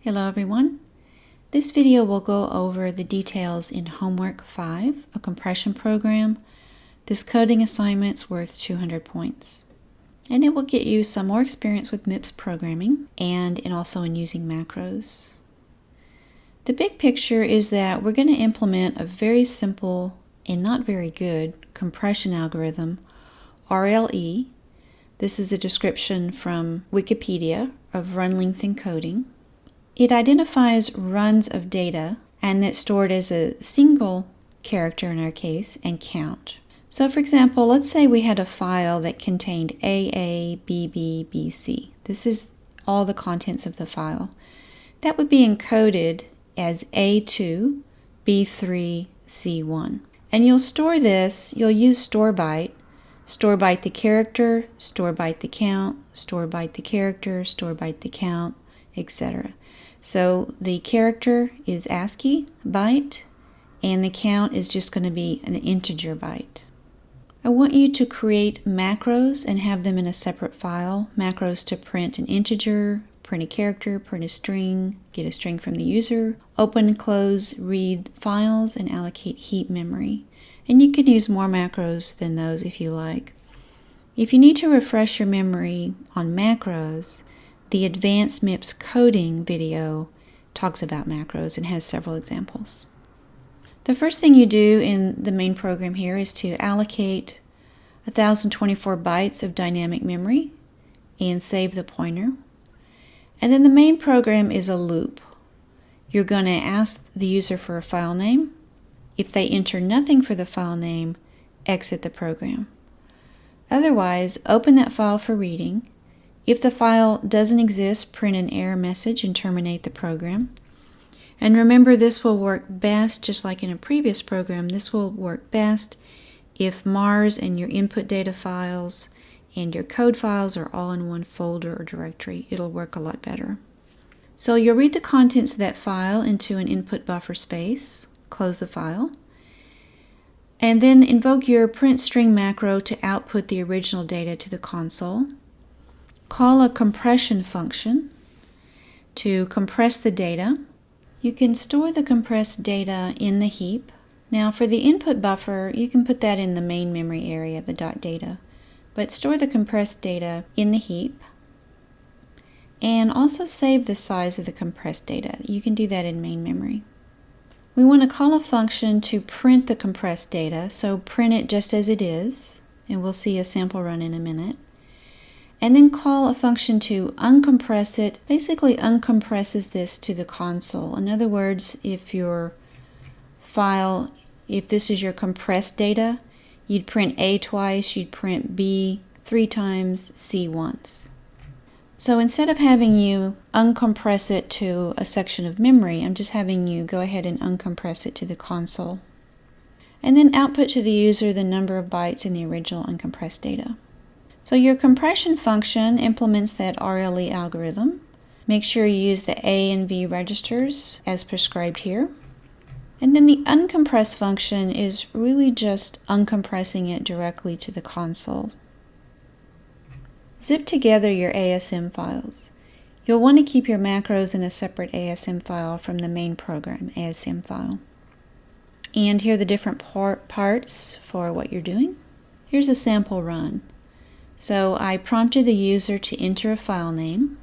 Hello everyone. This video will go over the details in Homework 5, a compression program. This coding assignment's worth 200 points. And it will get you some more experience with MIPS programming and also in using macros. The big picture is that we're going to implement a very simple and not very good compression algorithm, RLE. This is a description from Wikipedia of run length encoding. It identifies runs of data and that's stored as a single character in our case and count. So for example, let's say we had a file that contained AA, BB, BC. This is all the contents of the file. That would be encoded as A2, B3, C1. And you'll store this, you'll use store byte the character, store byte the count, store byte the character, store byte the count, etc. So the character is ASCII byte, and the count is just going to be an integer byte. I want you to create macros and have them in a separate file. Macros to print an integer, print a character, print a string, get a string from the user, open and close, read files, and allocate heap memory. And you can use more macros than those if you like. If you need to refresh your memory on macros, the Advanced MIPS Coding video talks about macros and has several examples. The first thing you do in the main program here is to allocate 1024 bytes of dynamic memory and save the pointer. And then the main program is a loop. You're going to ask the user for a file name. If they enter nothing for the file name, exit the program. Otherwise, open that file for reading. If the file doesn't exist, print an error message and terminate the program. And remember, this will work best, just like in a previous program, this will work best if MARS and your input data files and your code files are all in one folder or directory. It'll work a lot better. So you'll read the contents of that file into an input buffer space, close the file, and then invoke your print string macro to output the original data to the console. Call a compression function to compress the data. You can store the compressed data in the heap. Now for the input buffer, you can put that in the main memory area, the .data, but store the compressed data in the heap and also save the size of the compressed data. You can do that in main memory. We want to call a function to print the compressed data, so print it just as it is, and we'll see a sample run in a minute. And then call a function to uncompress it. Basically uncompresses this to the console. In other words, if your file, if this is your compressed data, you'd print A twice, you'd print B 3 times, C once. So instead of having you uncompress it to a section of memory, I'm just having you go ahead and uncompress it to the console. And then output to the user the number of bytes in the original uncompressed data. So your compression function implements that RLE algorithm. Make sure you use the A and V registers as prescribed here. And then the uncompress function is really just uncompressing it directly to the console. Zip together your ASM files. You'll want to keep your macros in a separate ASM file from the main program ASM file. And here are the different parts for what you're doing. Here's a sample run. So I prompted the user to enter a file name,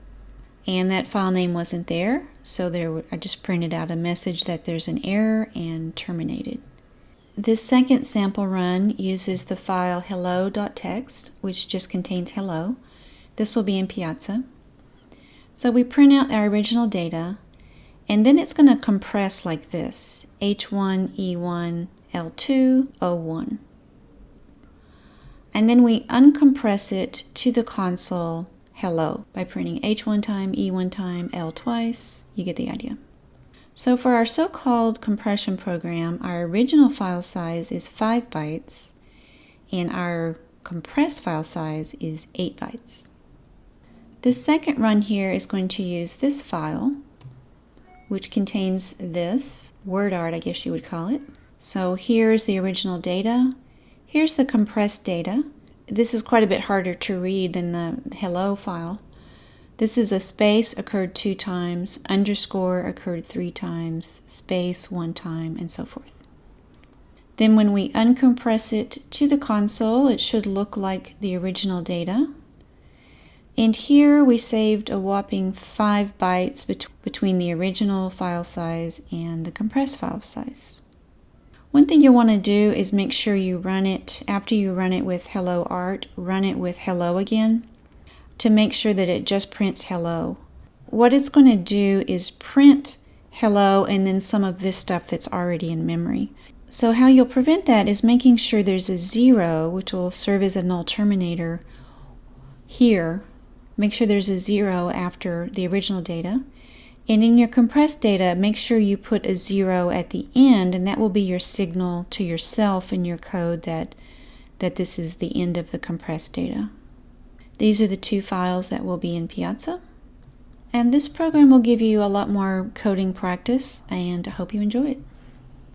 and that file name wasn't there, so I just printed out a message that there's an error and terminated. This second sample run uses the file hello.txt, which just contains hello. This will be in Piazza. So we print out our original data, and then it's going to compress like this, H1, E1, L2, O1. And then we uncompress it to the console hello by printing H one time, E one time, L twice. You get the idea. So for our so-called compression program, our original file size is 5 bytes and our compressed file size is 8 bytes. The second run here is going to use this file, which contains this word art, I guess you would call it. So here's the original data. Here's the compressed data. This is quite a bit harder to read than the hello file. This is a space occurred 2 times, underscore occurred 3 times, space 1 time, and so forth. Then when we uncompress it to the console, it should look like the original data. And here we saved a whopping 5 bytes between the original file size and the compressed file size. One thing you want to do is make sure you run it, after you run it with hello art, run it with hello again to make sure that it just prints hello. What it's going to do is print hello and then some of this stuff that's already in memory. So how you'll prevent that is making sure there's a 0, which will serve as a null terminator here. Make sure there's a 0 after the original data. And in your compressed data, make sure you put a 0 at the end, and that will be your signal to yourself in your code that this is the end of the compressed data. These are the 2 files that will be in Piazza. And this program will give you a lot more coding practice, and I hope you enjoy it.